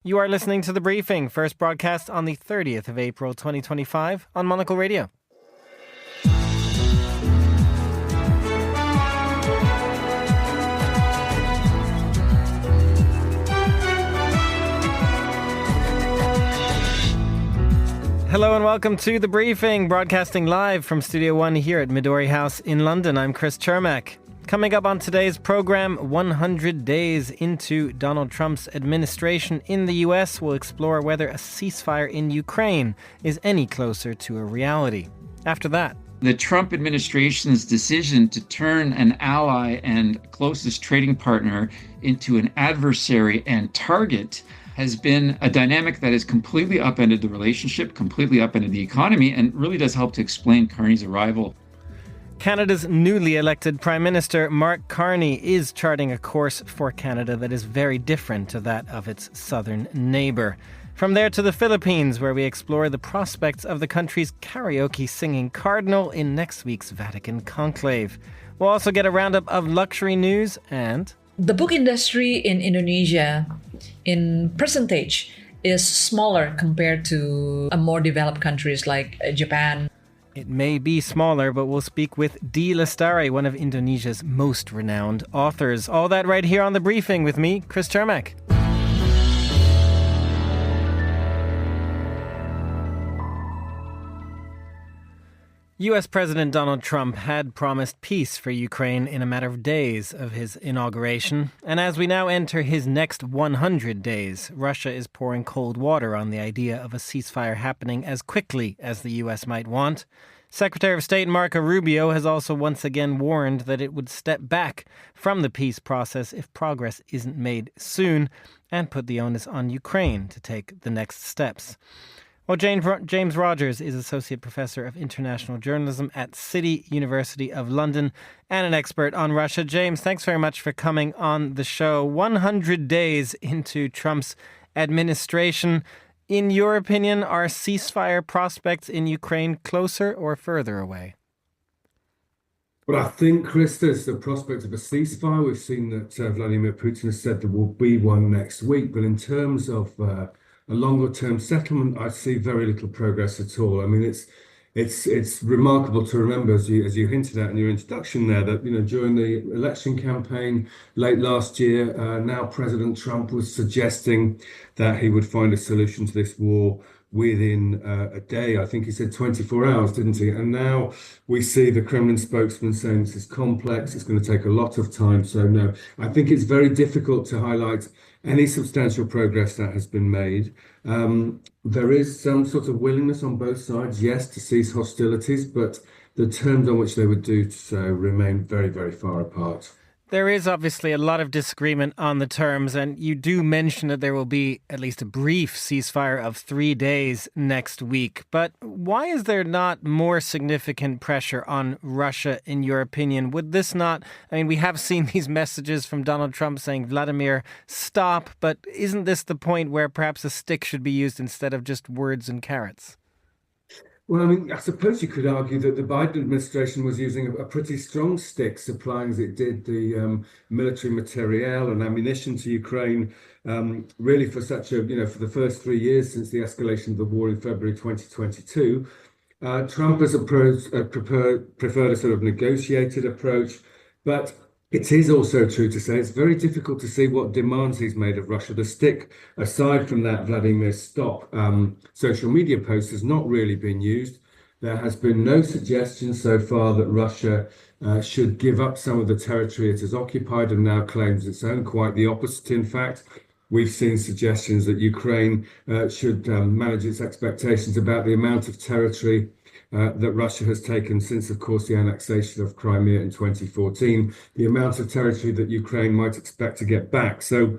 You are listening to The Briefing, first broadcast on the 30th of April 2025 on Monocle Radio. Hello and welcome to The Briefing, broadcasting live from Studio One here at Midori House in London. I'm Chris Chermak. Coming up on today's program, 100 days into Donald Trump's administration in the US, we'll explore whether a ceasefire in Ukraine is any closer to a reality. After that, the Trump administration's decision to turn an ally and closest trading partner into an adversary and target has been a dynamic that has completely upended the relationship, completely upended the economy, and really does help to explain Carney's arrival. Canada's newly elected Prime Minister, Mark Carney, is charting a course for Canada that is very different to that of its southern neighbour. From there to the Philippines, where we explore the prospects of the country's karaoke singing cardinal in next week's Vatican conclave. We'll also get a roundup of luxury news and... The book industry in Indonesia, in percentage, is smaller compared to more developed countries like Japan. It may be smaller, but we'll speak with Dee Lestari, one of Indonesia's most renowned authors. All that right here on The Briefing with me, Chris Chermak. U.S. President Donald Trump had promised peace for Ukraine in a matter of days of his inauguration. And as we now enter his next 100 days, Russia is pouring cold water on the idea of a ceasefire happening as quickly as the U.S. might want. Secretary of State Marco Rubio has also once again warned that it would step back from the peace process if progress isn't made soon, and put the onus on Ukraine to take the next steps. Well, James Rogers is Associate Professor of International Journalism at City University of London and an expert on Russia. James, thanks very much for coming on the show. 100 days into Trump's administration. In your opinion, are ceasefire prospects in Ukraine closer or further away? Well, I think, Chris, there's the prospect of a ceasefire. We've seen that Vladimir Putin has said there will be one next week. But in terms of a longer-term settlement, I see very little progress at all. I mean, it's remarkable to remember, as you hinted at in your introduction there, that during the election campaign late last year, now President Trump was suggesting that he would find a solution to this war within a day. I think he said 24 hours, didn't he? And now we see the Kremlin spokesman saying this is complex, it's going to take a lot of time. So no, I think it's very difficult to highlight any substantial progress that has been made. There is some sort of willingness on both sides, yes, to cease hostilities, but the terms on which they would do so remain very, very far apart. There is obviously a lot of disagreement on the terms, and you do mention that there will be at least a brief ceasefire of 3 days next week. But why is there not more significant pressure on Russia, in your opinion? Would this not, I mean, we have seen these messages from Donald Trump saying, Vladimir, stop, but isn't this the point where perhaps a stick should be used instead of just words and carrots? Well, I mean, I suppose you could argue that the Biden administration was using a pretty strong stick, supplying as it did the military materiel and ammunition to Ukraine, really for such a, for the first 3 years since the escalation of the war in February 2022. Trump has preferred a sort of negotiated approach, but it is also true to say it's very difficult to see what demands he's made of Russia. The stick, aside from that Vladimir stop social media post, has not really been used. There has been no suggestion so far that Russia should give up some of the territory it has occupied and now claims its own. Quite the opposite, in fact. We've seen suggestions that Ukraine should manage its expectations about the amount of territory that Russia has taken since, of course, the annexation of Crimea in 2014, the amount of territory that Ukraine might expect to get back. So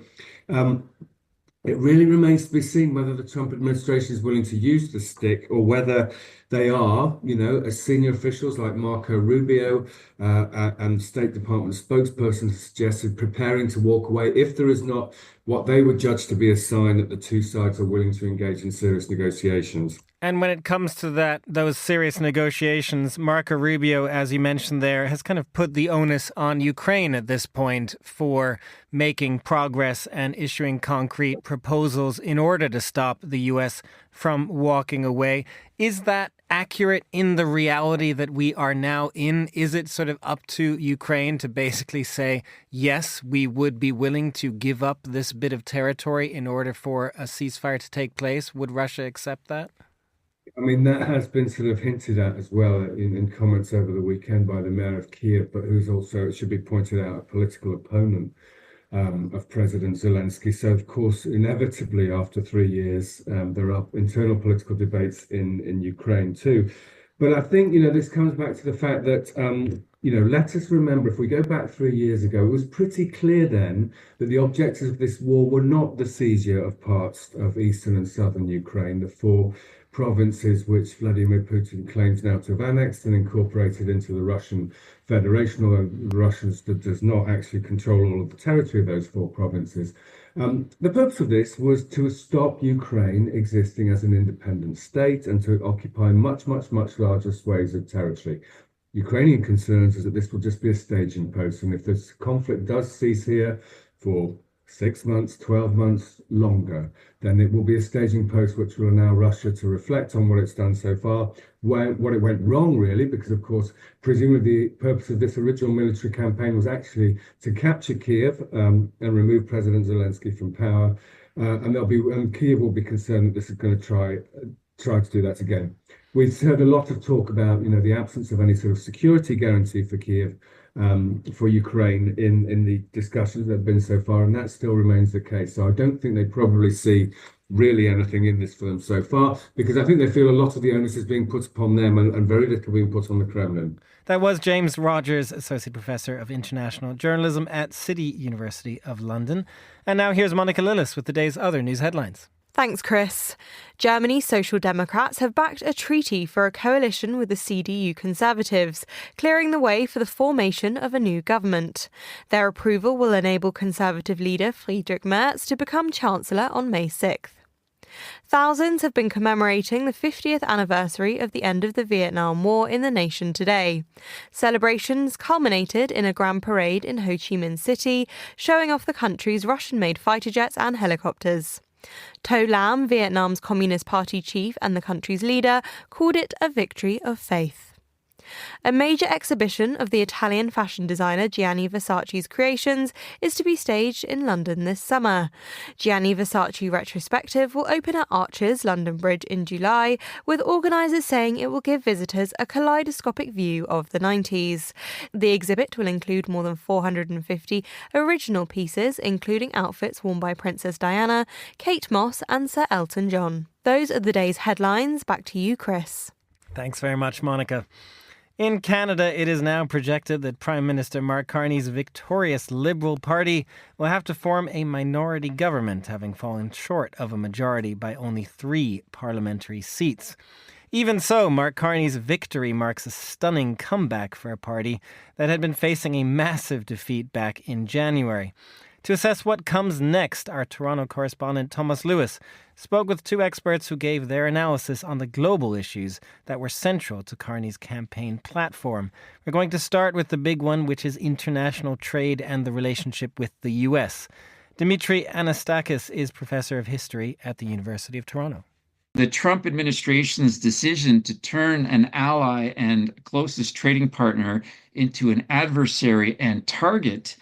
it really remains to be seen whether the Trump administration is willing to use the stick or whether they are, as senior officials like Marco Rubio and State Department spokesperson has suggested, preparing to walk away if there is not what they would judge to be a sign that the two sides are willing to engage in serious negotiations. And when it comes to those serious negotiations, Marco Rubio, as you mentioned there, has kind of put the onus on Ukraine at this point for making progress and issuing concrete proposals in order to stop the U.S. from walking away. Is that accurate in the reality that we are now in? Is it sort of up to Ukraine to basically say, yes, we would be willing to give up this bit of territory in order for a ceasefire to take place? Would Russia accept that? I mean, that has been sort of hinted at as well in comments over the weekend by the mayor of Kiev, but who's also, it should be pointed out, a political opponent of President Zelensky. So, of course, inevitably, after 3 years, there are internal political debates in Ukraine too. But I think, this comes back to the fact that, let us remember, if we go back 3 years ago, it was pretty clear then that the objectives of this war were not the seizure of parts of eastern and southern Ukraine, the four provinces which Vladimir Putin claims now to have annexed and incorporated into the Russian Federation, although Russia does not actually control all of the territory of those four provinces. The purpose of this was to stop Ukraine existing as an independent state and to occupy much, much, much larger swathes of territory. Ukrainian concerns is that this will just be a staging post, and if this conflict does cease here for 6 months, 12 months, longer, then it will be a staging post which will allow Russia to reflect on what it's done so far, what it went wrong really, because of course, presumably the purpose of this original military campaign was actually to capture Kiev and remove President Zelensky from power, and Kiev will be concerned that this is going to try to do that again. We've heard a lot of talk about, the absence of any sort of security guarantee for Kiev, for Ukraine in the discussions that have been so far, and that still remains the case. So I don't think they probably see really anything in this for them so far, because I think they feel a lot of the onus is being put upon them and very little being put on the Kremlin. That was James Rogers, Associate Professor of International Journalism at City University of London. And now here's Monica Lillis with the day's other news headlines. Thanks, Chris. Germany's Social Democrats have backed a treaty for a coalition with the CDU Conservatives, clearing the way for the formation of a new government. Their approval will enable Conservative leader Friedrich Merz to become Chancellor on May 6th. Thousands have been commemorating the 50th anniversary of the end of the Vietnam War in the nation today. Celebrations culminated in a grand parade in Ho Chi Minh City, showing off the country's Russian-made fighter jets and helicopters. To Lam, Vietnam's Communist Party chief and the country's leader, called it a victory of faith. A major exhibition of the Italian fashion designer Gianni Versace's creations is to be staged in London this summer. Gianni Versace Retrospective will open at Arches, London Bridge in July, with organisers saying it will give visitors a kaleidoscopic view of the 90s. The exhibit will include more than 450 original pieces, including outfits worn by Princess Diana, Kate Moss and Sir Elton John. Those are the day's headlines. Back to you, Chris. Thanks very much, Monica. In Canada, it is now projected that Prime Minister Mark Carney's victorious Liberal Party will have to form a minority government, having fallen short of a majority by only 3 parliamentary seats. Even so, Mark Carney's victory marks a stunning comeback for a party that had been facing a massive defeat back in January. To assess what comes next, our Toronto correspondent Thomas Lewis spoke with 2 experts who gave their analysis on the global issues that were central to Carney's campaign platform. We're going to start with the big one, which is international trade and the relationship with the US. Dimitri Anastakis is professor of history at the University of Toronto. The Trump administration's decision to turn an ally and closest trading partner into an adversary and target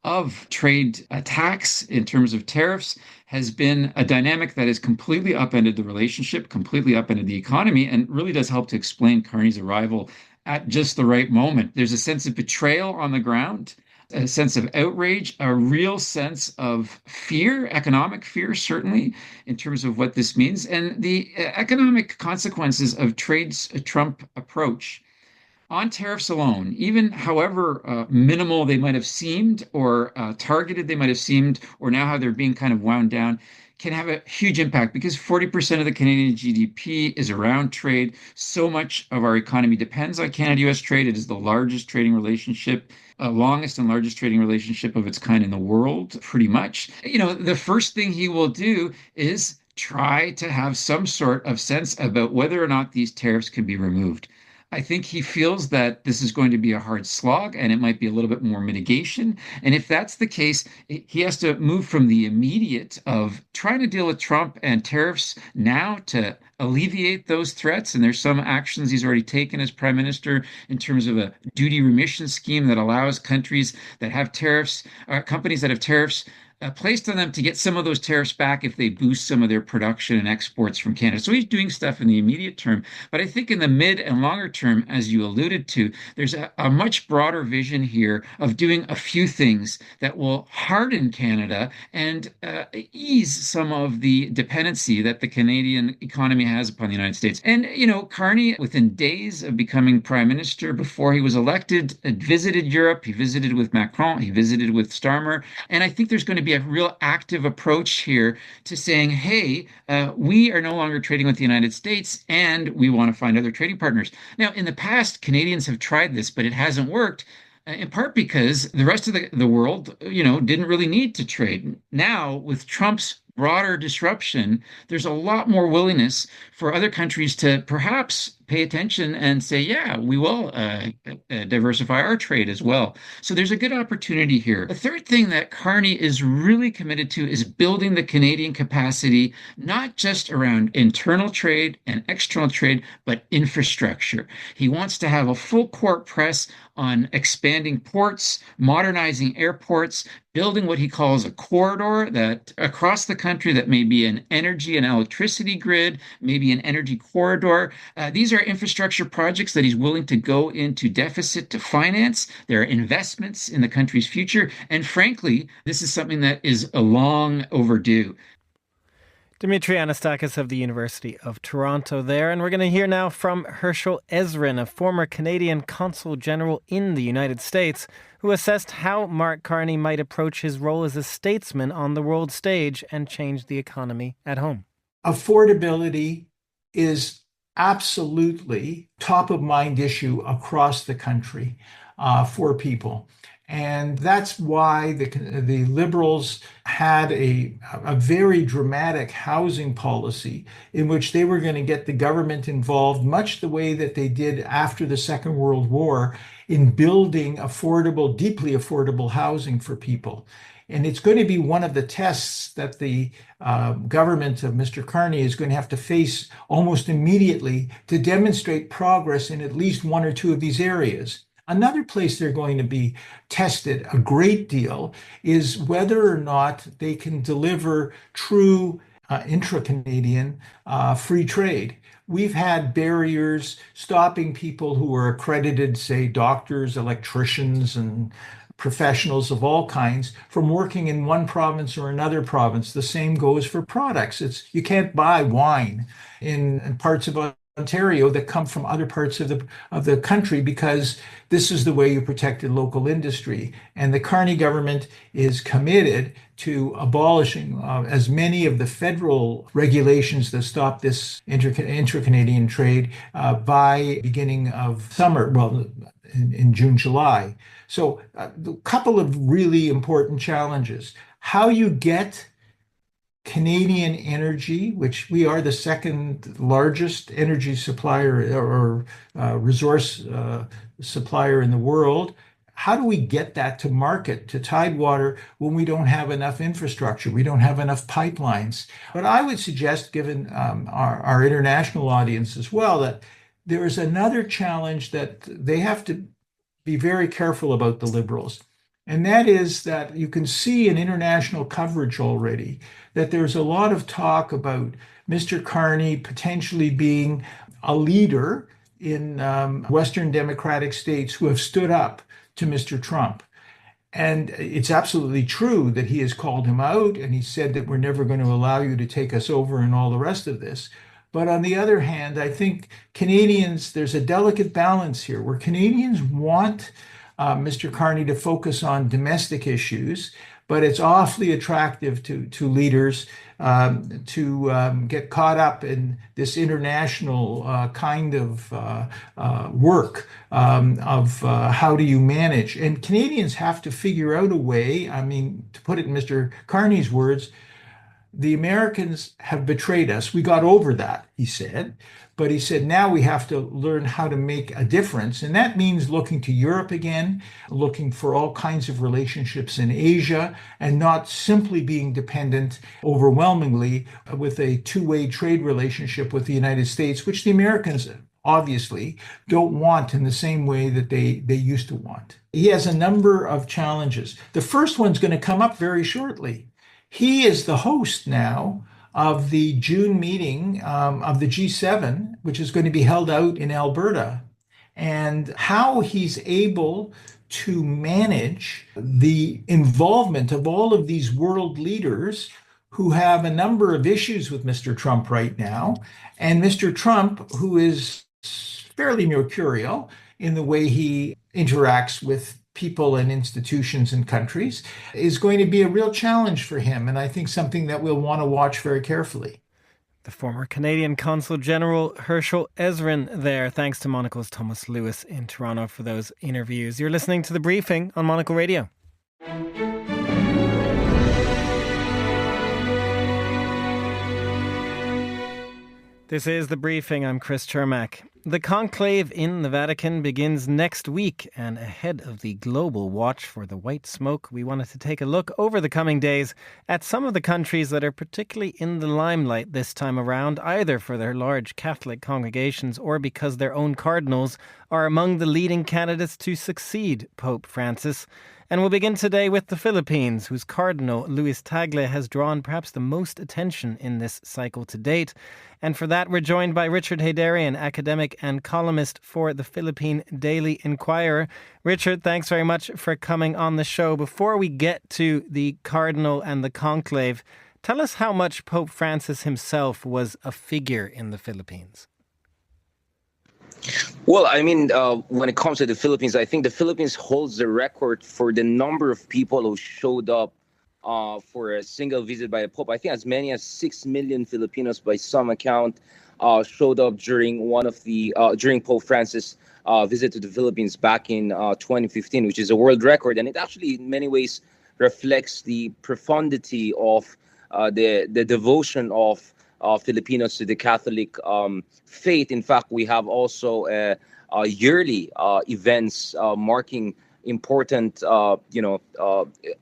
of trade attacks in terms of tariffs has been a dynamic that has completely upended the relationship, completely upended the economy, and really does help to explain Carney's arrival at just the right moment. There's a sense of betrayal on the ground, a sense of outrage, a real sense of fear, economic fear, certainly, in terms of what this means, and the economic consequences of trade's Trump approach. On tariffs alone, even however minimal they might have seemed or targeted they might have seemed, or now how they're being kind of wound down, can have a huge impact because 40% of the Canadian GDP is around trade. So much of our economy depends on Canada-US trade. It is the largest trading relationship, longest and largest trading relationship of its kind in the world, pretty much. The first thing he will do is try to have some sort of sense about whether or not these tariffs can be removed. I think he feels that this is going to be a hard slog and it might be a little bit more mitigation. And if that's the case, he has to move from the immediate of trying to deal with Trump and tariffs now to alleviate those threats. And there's some actions he's already taken as prime minister in terms of a duty remission scheme that allows countries that have tariffs, companies that have tariffs placed on them to get some of those tariffs back if they boost some of their production and exports from Canada. So he's doing stuff in the immediate term. But I think in the mid and longer term, as you alluded to, there's a much broader vision here of doing a few things that will harden Canada and ease some of the dependency that the Canadian economy has upon the United States. And, Carney, within days of becoming prime minister, before he was elected, visited Europe. He visited with Macron. He visited with Starmer. And I think there's going to be a real active approach here to saying, hey, we are no longer trading with the United States and we want to find other trading partners. Now, in the past, Canadians have tried this, but it hasn't worked. In part because the rest of the world, didn't really need to trade. Now, with Trump's broader disruption, there's a lot more willingness for other countries to perhaps pay attention and say, yeah, we will diversify our trade as well. So there's a good opportunity here. The third thing that Carney is really committed to is building the Canadian capacity, not just around internal trade and external trade, but infrastructure. He wants to have a full court press on expanding ports, modernizing airports, building what he calls a corridor that across the country that may be an energy and electricity grid, maybe an energy corridor. These are infrastructure projects that he's willing to go into deficit to finance. There are investments in the country's future. And frankly, this is something that is long overdue. Dimitri Anastakis of the University of Toronto there. And we're going to hear now from Herschel Ezrin, a former Canadian Consul General in the United States, who assessed how Mark Carney might approach his role as a statesman on the world stage and change the economy at home. Affordability is absolutely top of mind issue across the country for people. And that's why the Liberals had a very dramatic housing policy in which they were going to get the government involved, much the way that they did after the Second World War, in building affordable, deeply affordable housing for people. And it's going to be one of the tests that the government of Mr. Carney is going to have to face almost immediately to demonstrate progress in at least one or two of these areas. Another place they're going to be tested a great deal is whether or not they can deliver true intra-Canadian free trade. We've had barriers stopping people who are accredited, say doctors, electricians, and professionals of all kinds from working in one province or another province. The same goes for products. You can't buy wine in parts of Ontario that come from other parts of the country because this is the way you protected local industry. And the Carney government is committed to abolishing as many of the federal regulations that stop this intra-Canadian trade by beginning of summer, in June, July. So a couple of really important challenges. How you get Canadian energy, which we are the second largest energy supplier or resource supplier in the world. How do we get that to market, to Tidewater, when we don't have enough infrastructure? We don't have enough pipelines. But I would suggest, given our international audience as well, that there is another challenge that they have to be very careful about, the Liberals. And that is that you can see in international coverage already that there's a lot of talk about Mr. Carney potentially being a leader in Western democratic states who have stood up to Mr. Trump. And it's absolutely true that he has called him out and he said that we're never going to allow you to take us over and all the rest of this. But on the other hand, I think Canadians, there's a delicate balance here where Canadians want Mr. Carney to focus on domestic issues, but it's awfully attractive to leaders to get caught up in this international kind of work of how do you manage. And Canadians have to figure out a way, I mean, to put it in Mr. Carney's words, the Americans have betrayed us. We got over that, he said. But he said, now we have to learn how to make a difference. And that means looking to Europe again, looking for all kinds of relationships in Asia, and not simply being dependent overwhelmingly with a two-way trade relationship with the United States, which the Americans obviously don't want in the same way that they used to want. He has a number of challenges. The first one's going to come up very shortly. He is the host now of the June meeting of the G7, which is going to be held out in Alberta, and how he's able to manage the involvement of all of these world leaders who have a number of issues with Mr. Trump right now, and Mr. Trump, who is fairly mercurial in the way he interacts with people and institutions and countries, is going to be a real challenge for him, and I think something that we'll want to watch very carefully. The former Canadian Consul General Herschel Ezrin there. Thanks to Monocle's Thomas Lewis in Toronto for those interviews. You're listening to The Briefing on Monocle Radio. This is The Briefing. I'm Chris Chermak. The conclave in the Vatican begins next week, and ahead of the global watch for the white smoke, we wanted to take a look over the coming days at some of the countries that are particularly in the limelight this time around, either for their large Catholic congregations or because their own cardinals are among the leading candidates to succeed Pope Francis. And we'll begin today with the Philippines, whose Cardinal Luis Tagle has drawn perhaps the most attention in this cycle to date. And for that, we're joined by Richard Heydarian, academic and columnist for the Philippine Daily Inquirer. Richard, thanks very much for coming on the show. Before we get to the Cardinal and the conclave, tell us how much Pope Francis himself was a figure in the Philippines. Well, I mean, when it comes to the Philippines, I think the Philippines holds the record for the number of people who showed up for a single visit by a pope. I think as many as 6 million Filipinos, by some account, showed up during during Pope Francis' visit to the Philippines back in 2015, which is a world record, and it actually, in many ways, reflects the profundity of the devotion of Filipinos to the Catholic faith. In fact, we have also yearly events marking important,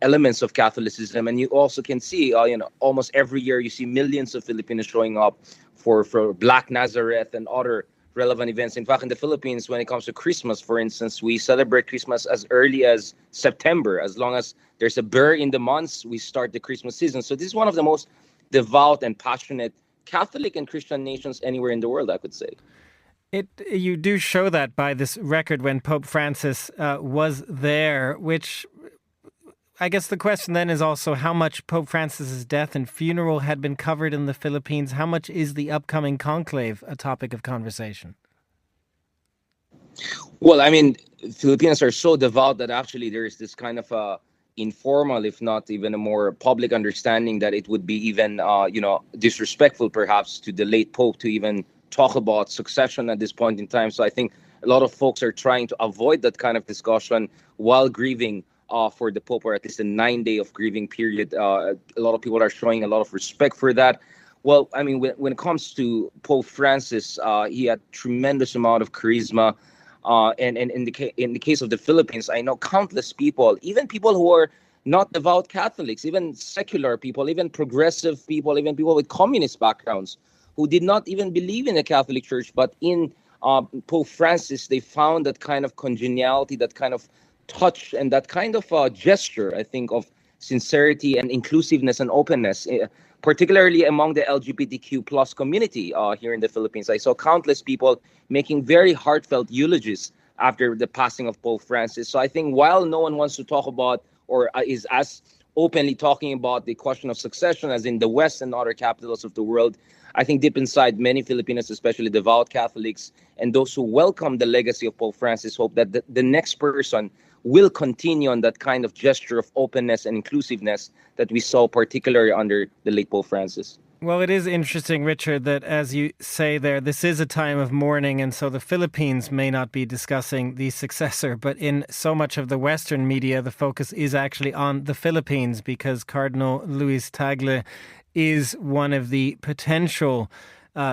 elements of Catholicism, and you also can see, almost every year you see millions of Filipinos showing up for Black Nazareth and other relevant events. In fact, in the Philippines, when it comes to Christmas, for instance, we celebrate Christmas as early as September. As long as there's a bear in the months, we start the Christmas season. So this is one of the most devout and passionate Catholic and Christian nations anywhere in the world, I could say. You do show that by this record when Pope Francis was there, which I guess the question then is also how much Pope Francis's death and funeral had been covered in the Philippines. How much is the upcoming conclave a topic of conversation? Well, I mean, Filipinos are so devout that actually there is this kind of informal, if not even a more public understanding that it would be even, disrespectful perhaps to the late Pope to even talk about succession at this point in time. So I think a lot of folks are trying to avoid that kind of discussion while grieving for the Pope, or at least a 9-day of grieving period. A lot of people are showing a lot of respect for that. Well, I mean, when it comes to Pope Francis, he had tremendous amount of charisma. And in the case of the Philippines, I know countless people, even people who are not devout Catholics, even secular people, even progressive people, even people with communist backgrounds, who did not even believe in the Catholic Church, but in Pope Francis, they found that kind of congeniality, that kind of touch, and that kind of gesture, I think, of sincerity and inclusiveness and openness, particularly among the LGBTQ plus community here in the Philippines. I saw countless people making very heartfelt eulogies after the passing of Pope Francis. So I think while no one wants to talk about or is as openly talking about the question of succession as in the West and other capitals of the world, I think deep inside many Filipinos, especially devout Catholics and those who welcome the legacy of Pope Francis, hope that the next person will continue on that kind of gesture of openness and inclusiveness that we saw particularly under the late Pope Francis. Well, it is interesting, Richard, that as you say there, this is a time of mourning, and so the Philippines may not be discussing the successor, but in so much of the Western media, the focus is actually on the Philippines because Cardinal Luis Tagle is one of the potential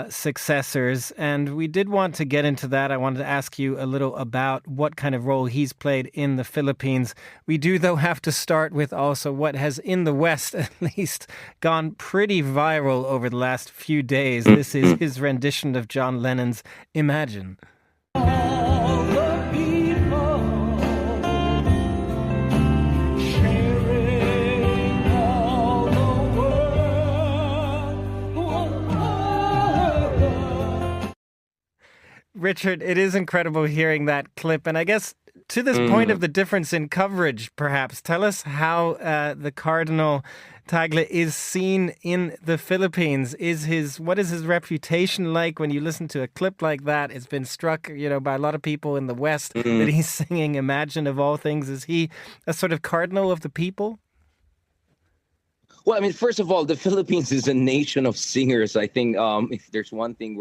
successors, and we did want to get into that. I wanted to ask you a little about what kind of role he's played in the Philippines. We do, though, have to start with also what has, in the West at least, gone pretty viral over the last few days. This is his rendition of John Lennon's Imagine. All the people sharing all the world. Richard, it is incredible hearing that clip. And I guess to this point of the difference in coverage, perhaps, tell us how the Cardinal Tagle is seen in the Philippines. What is his reputation like when you listen to a clip like that? It's been struck, by a lot of people in the West that he's singing Imagine of all things. Is he a sort of cardinal of the people? Well, I mean, first of all, the Philippines is a nation of singers. I think if there's one thing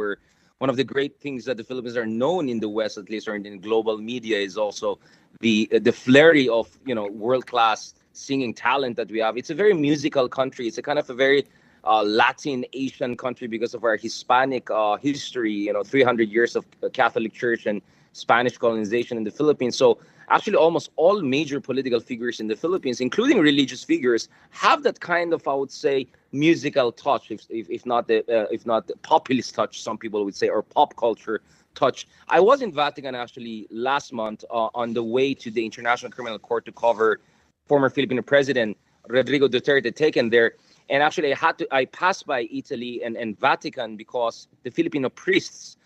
one of the great things that the Philippines are known in the West, at least, or in global media, is also the flurry of world-class singing talent that we have. It's a very musical country. It's a kind of a very Latin Asian country because of our Hispanic history. 300 years of Catholic Church and Spanish colonization in the Philippines. So actually, almost all major political figures in the Philippines, including religious figures, have that kind of, I would say, musical touch, if not the populist touch, some people would say, or pop culture touch. I was in Vatican actually last month on the way to the International Criminal Court to cover former Filipino President Rodrigo Duterte taken there. And actually, I passed by Italy and Vatican because the Filipino priests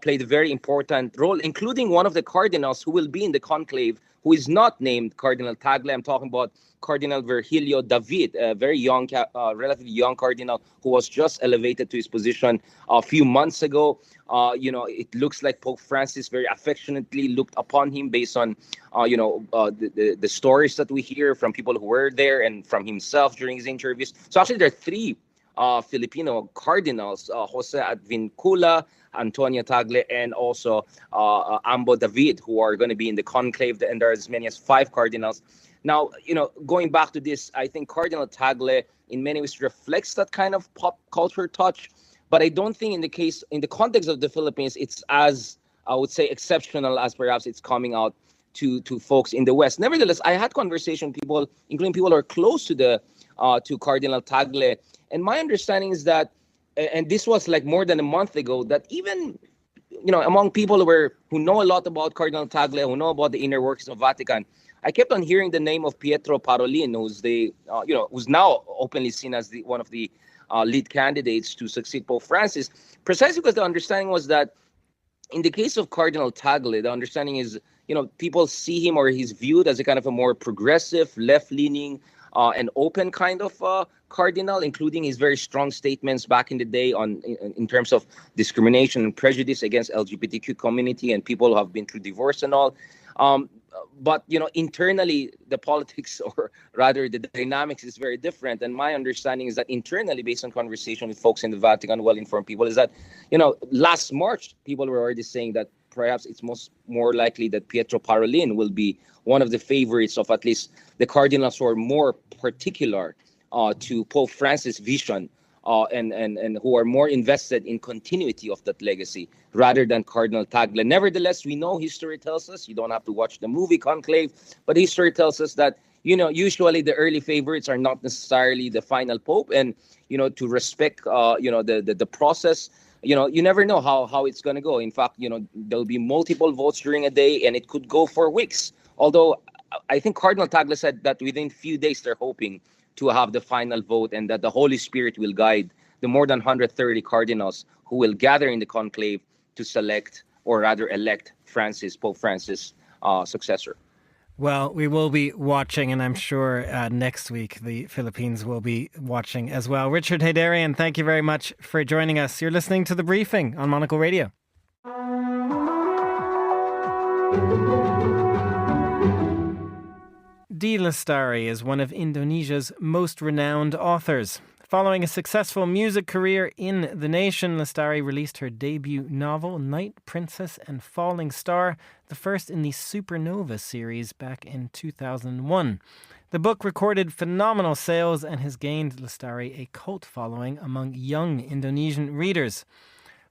played a very important role, including one of the cardinals who will be in the conclave, who is not named Cardinal Tagle. I'm talking about Cardinal Virgilio David, a very young, relatively young cardinal who was just elevated to his position a few months ago. It looks like Pope Francis very affectionately looked upon him based on, the stories that we hear from people who were there and from himself during his interviews. So actually, there are three Filipino cardinals, Jose Advincula, Antonio Tagle, and also Ambo David, who are going to be in the conclave, and there are as many as 5 cardinals. Now, going back to this, I think Cardinal Tagle in many ways reflects that kind of pop culture touch, but I don't think in the context of the Philippines, it's as, I would say, exceptional as perhaps it's coming out to folks in the West. Nevertheless, I had conversation with people, including people who are close to Cardinal Tagle, and my understanding is that, and this was like more than a month ago, that even among people who know a lot about Cardinal Tagle, who know about the inner workings of Vatican, I kept on hearing the name of Pietro Parolin, who's now openly seen as one of the lead candidates to succeed Pope Francis, precisely because the understanding was that in the case of Cardinal Tagle, the understanding is, people see him, or he's viewed as a kind of a more progressive, left-leaning, and open kind of cardinal, including his very strong statements back in the day in terms of discrimination and prejudice against LGBTQ community and people who have been through divorce and all. But internally, the politics, or rather the dynamics, is very different. And my understanding is that internally, based on conversation with folks in the Vatican, well-informed people, is that, last March, people were already saying that perhaps it's more likely that Pietro Parolin will be one of the favorites of at least the cardinals who are more particular to Pope Francis' vision and who are more invested in continuity of that legacy rather than Cardinal Tagle. Nevertheless, we know history tells us, you don't have to watch the movie Conclave, but history tells us that, usually the early favorites are not necessarily the final pope, and, to respect, the process. You never know how it's going to go. In fact, there'll be multiple votes during a day, and it could go for weeks. Although I think Cardinal Tagle said that within a few days they're hoping to have the final vote, and that the Holy Spirit will guide the more than 130 cardinals who will gather in the conclave to select, or rather elect, Pope Francis' successor. Well, we will be watching, and I'm sure next week the Philippines will be watching as well. Richard Heydarian, thank you very much for joining us. You're listening to The Briefing on Monocle Radio. D. Lestari is one of Indonesia's most renowned authors. Following a successful music career in the nation, Lestari released her debut novel, Night Princess and Falling Star, the first in the Supernova series back in 2001. The book recorded phenomenal sales and has gained Lestari a cult following among young Indonesian readers.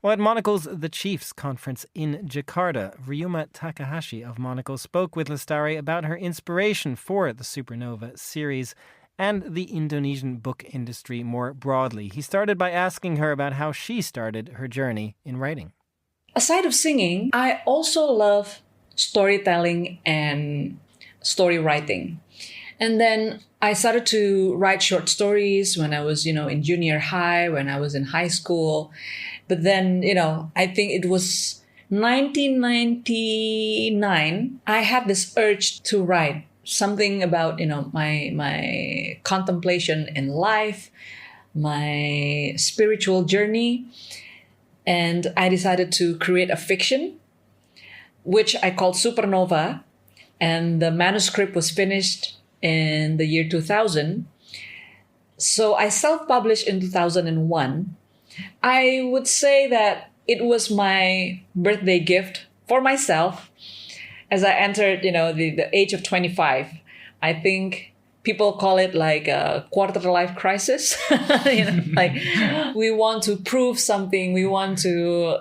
Well, at Monocle's The Chiefs conference in Jakarta, Ryuma Takahashi of Monocle spoke with Lestari about her inspiration for the Supernova series and the Indonesian book industry more broadly. He started by asking her about how she started her journey in writing. Aside of singing, I also love storytelling and story writing. And then I started to write short stories when I was, in junior high, when I was in high school. But then, I think it was 1999, I had this urge to write something about, my contemplation in life, my spiritual journey. And I decided to create a fiction, which I called Supernova. And the manuscript was finished in the year 2000. So I self-published in 2001. I would say that it was my birthday gift for myself as I entered, the age of 25. I think people call it like a quarter-life crisis. Like we want to prove something. We want to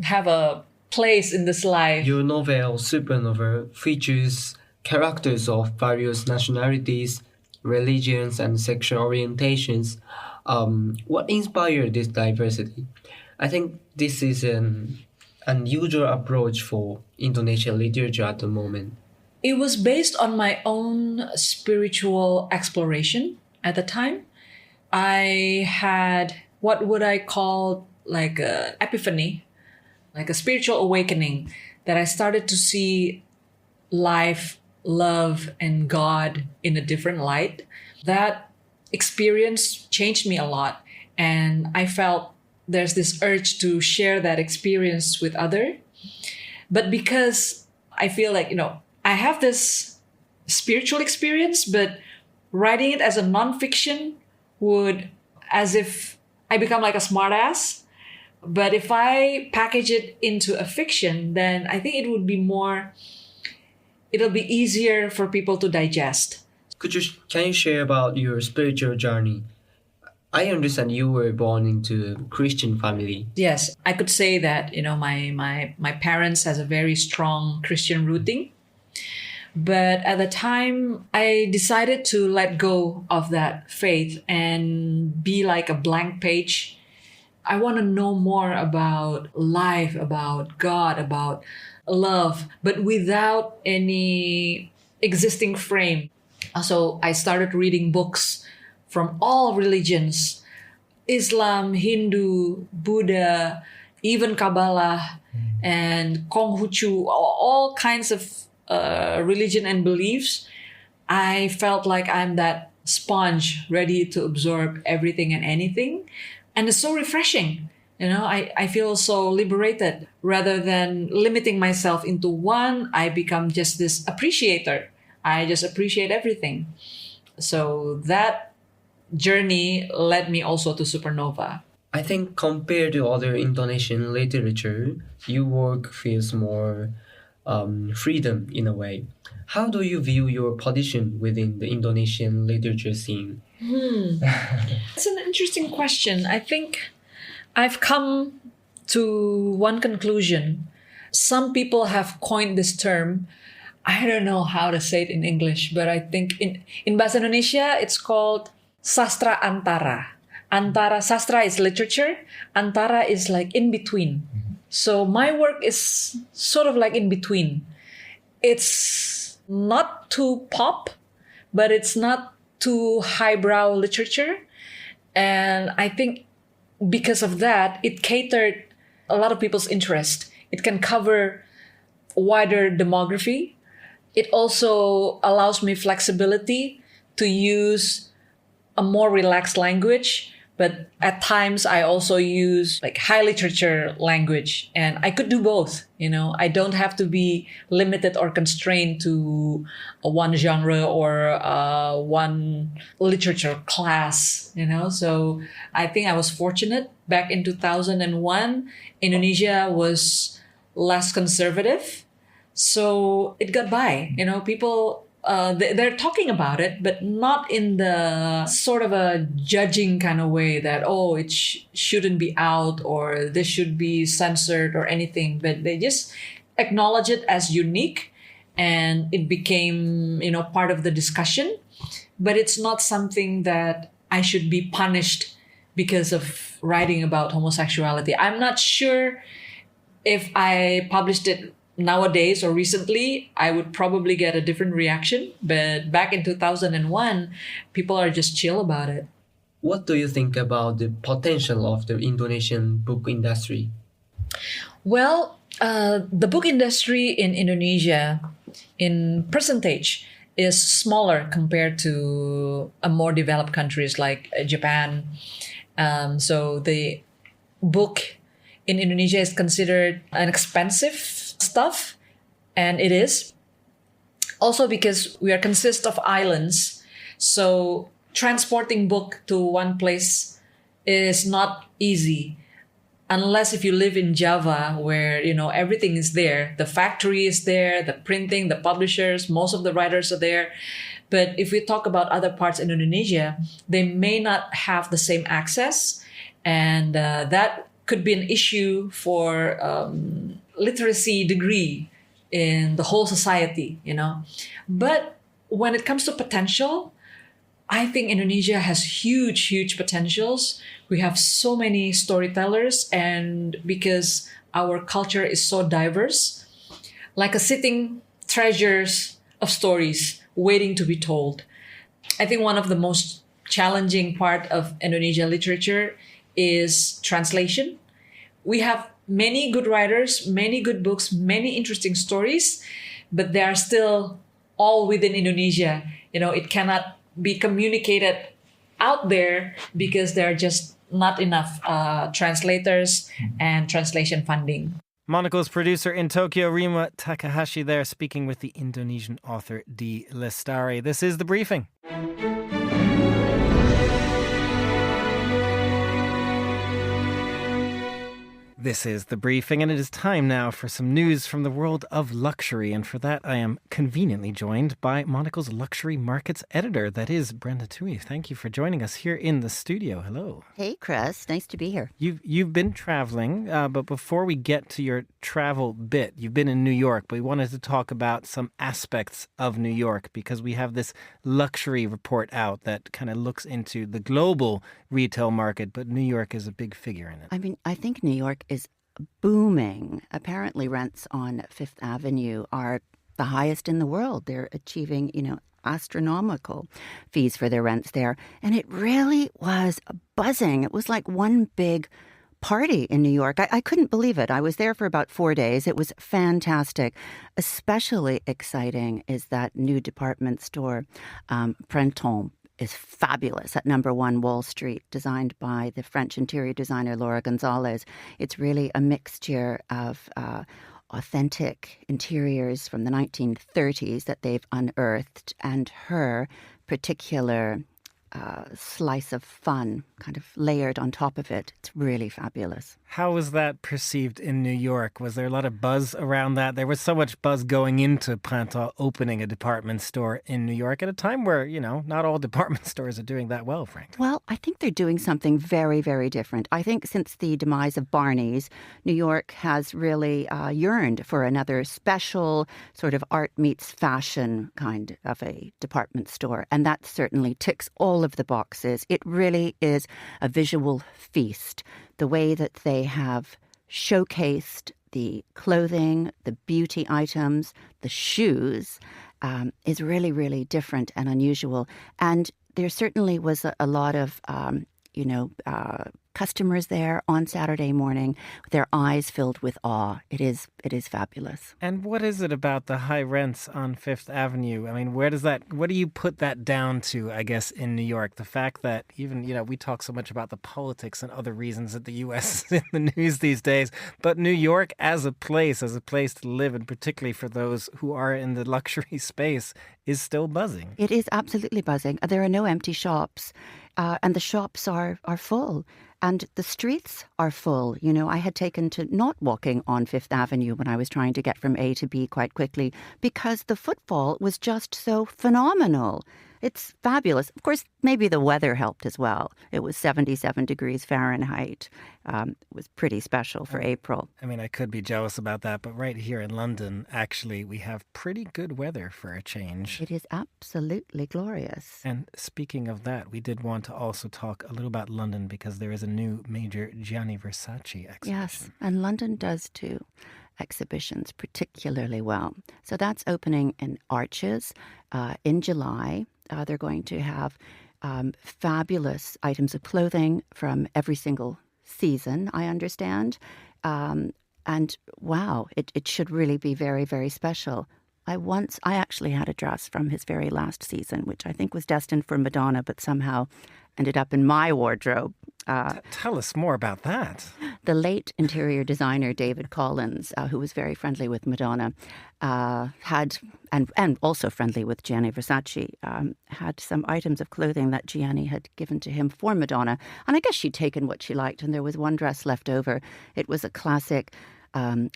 have a place in this life. Your novel, Supernova, features characters of various nationalities, religions, and sexual orientations. What inspired this diversity? I think this is an unusual approach for Indonesian literature at the moment. It was based on my own spiritual exploration at the time. I had what would I call like an epiphany, like a spiritual awakening, that I started to see life, love, and God in a different light. That experience changed me a lot. And I felt there's this urge to share that experience with others. But because I feel like, I have this spiritual experience, but writing it as a nonfiction would, as if I become like a smartass. But if I package it into a fiction, then I think it'll be easier for people to digest. Can you share about your spiritual journey? I understand you were born into a Christian family. Yes, I could say that, my parents has a very strong Christian rooting. But at the time, I decided to let go of that faith and be like a blank page. I want to know more about life, about God, about love, but without any existing frame. So I started reading books from all religions, Islam, Hindu, Buddha, even Kabbalah, and Konghucu, all kinds of religion and beliefs. I felt like I'm that sponge ready to absorb everything and anything. And it's so refreshing. I feel so liberated. Rather than limiting myself into one, I become just this appreciator. I just appreciate everything. So that journey led me also to Supernova. I think compared to other Indonesian literature, your work feels more freedom in a way. How do you view your position within the Indonesian literature scene? It's an interesting question. I think I've come to one conclusion. Some people have coined this term. I don't know how to say it in English, but I think in Bahasa Indonesia, it's called sastra antara. Antara, sastra is literature. Antara is like in between. So my work is sort of like in between. It's not too pop, but it's not too highbrow literature. And I think because of that, it catered a lot of people's interest. It can cover a wider demography. It also allows me flexibility to use a more relaxed language. But at times I also use like high literature language, and I could do both. I don't have to be limited or constrained to one genre or one literature class, So I think I was fortunate. Back in 2001, Indonesia was less conservative. So it got by, people they're talking about it, but not in the sort of a judging kind of way that, oh, it shouldn't be out or this should be censored or anything. But they just acknowledge it as unique, and it became, part of the discussion. But it's not something that I should be punished because of writing about homosexuality. I'm not sure if I published it nowadays or recently, I would probably get a different reaction. But back in 2001, people are just chill about it. What do you think about the potential of the Indonesian book industry? Well, the book industry in Indonesia, in percentage, is smaller compared to more developed countries like Japan. So the book in Indonesia is considered an expensive stuff, and it is. Also because we consist of islands, so transporting book to one place is not easy. Unless if you live in Java, where, everything is there. The factory is there, the printing, the publishers, most of the writers are there. But if we talk about other parts in Indonesia, they may not have the same access. And that could be an issue for literacy degree in the whole society, But when it comes to potential, I think Indonesia has huge, huge potentials. We have so many storytellers, and because our culture is so diverse, like a sitting treasures of stories waiting to be told. I think one of the most challenging part of Indonesian literature is translation. We have many good writers, many good books, many interesting stories, but they are still all within Indonesia. It cannot be communicated out there because there are just not enough translators and translation funding. Monocle's producer in Tokyo, Rima Takahashi, there speaking with the Indonesian author D. Lestari. This is The Briefing. This is The Briefing, and it is time now for some news from the world of luxury. And for that, I am conveniently joined by Monocle's luxury markets editor. That is Brenda Tui. Thank you for joining us here in the studio. Hello. Hey, Chris. Nice to be here. You've been traveling, but before we get to your travel bit, you've been in New York, but we wanted to talk about some aspects of New York because we have this luxury report out that kind of looks into the global retail market, but New York is a big figure in it. I mean, I think New York is booming. Apparently, rents on Fifth Avenue are the highest in the world. They're achieving, astronomical fees for their rents there. And it really was buzzing. It was like one big party in New York. I couldn't believe it. I was there for about 4 days. It was fantastic. Especially exciting is that new department store, Printemps, is fabulous at number 1 Wall Street, designed by the French interior designer Laura Gonzalez. It's really a mixture of authentic interiors from the 1930s that they've unearthed and her particular slice of fun kind of layered on top of it. It's really fabulous. How was that perceived in New York? Was there a lot of buzz around that? There was so much buzz going into Printemps opening a department store in New York at a time where, not all department stores are doing that well, frankly. Well, I think they're doing something very, very different. I think since the demise of Barney's, New York has really yearned for another special sort of art meets fashion kind of a department store. And that certainly ticks all of the boxes. It really is a visual feast. The way that they have showcased the clothing, the beauty items, the shoes is really, really different and unusual. And there certainly was a lot of, customers there on Saturday morning with their eyes filled with awe. It is fabulous. And what is it about the high rents on Fifth Avenue? I mean, what do you put that down to, I guess, in New York? The fact that even, we talk so much about the politics and other reasons that the U.S. is in the news these days, but New York as a place to live, and particularly for those who are in the luxury space, is still buzzing. It is absolutely buzzing. There are no empty shops, and the shops are full. And the streets are full. You know, I had taken to not walking on Fifth Avenue when I was trying to get from A to B quite quickly because the footfall was just so phenomenal. It's fabulous. Of course, maybe the weather helped as well. It was 77 degrees Fahrenheit. It was pretty special for April. I mean, I could be jealous about that, but right here in London, actually, we have pretty good weather for a change. It is absolutely glorious. And speaking of that, we did want to also talk a little about London because there is a new major Gianni Versace exhibition. Yes, and London does too. Exhibitions particularly well. So that's opening in Arches in July. They're going to have fabulous items of clothing from every single season, I understand. And wow, it should really be very, very special. I actually had a dress from his very last season, which I think was destined for Madonna, but somehow ended up in my wardrobe. Tell us more about that. The late interior designer David Collins, who was very friendly with Madonna, had, and also friendly with Gianni Versace, had some items of clothing that Gianni had given to him for Madonna. And I guess she'd taken what she liked, and there was one dress left over. It was a classic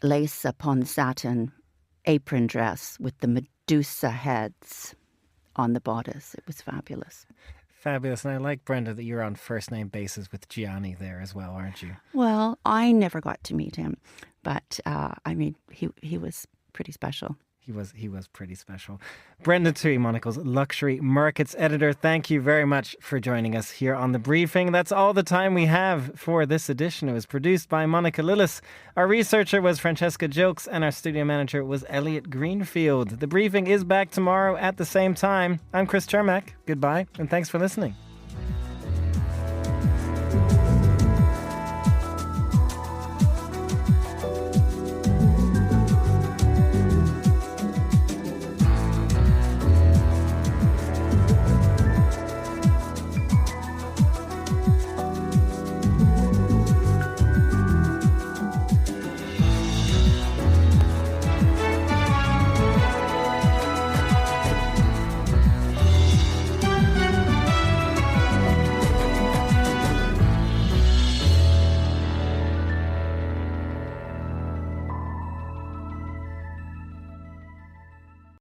lace upon satin apron dress with the Medusa heads on the bodice. It was fabulous. Fabulous. And I like, Brenda, that you're on first name basis with Gianni there as well, aren't you? Well, I never got to meet him, but I mean, he was pretty special. He was pretty special. Brenda Tui, Monocle's luxury markets editor, thank you very much for joining us here on The Briefing. That's all the time we have for this edition. It was produced by Monica Lillis. Our researcher was Francesca Jilks, and our studio manager was Elliot Greenfield. The Briefing is back tomorrow at the same time. I'm Chris Chermak. Goodbye, and thanks for listening.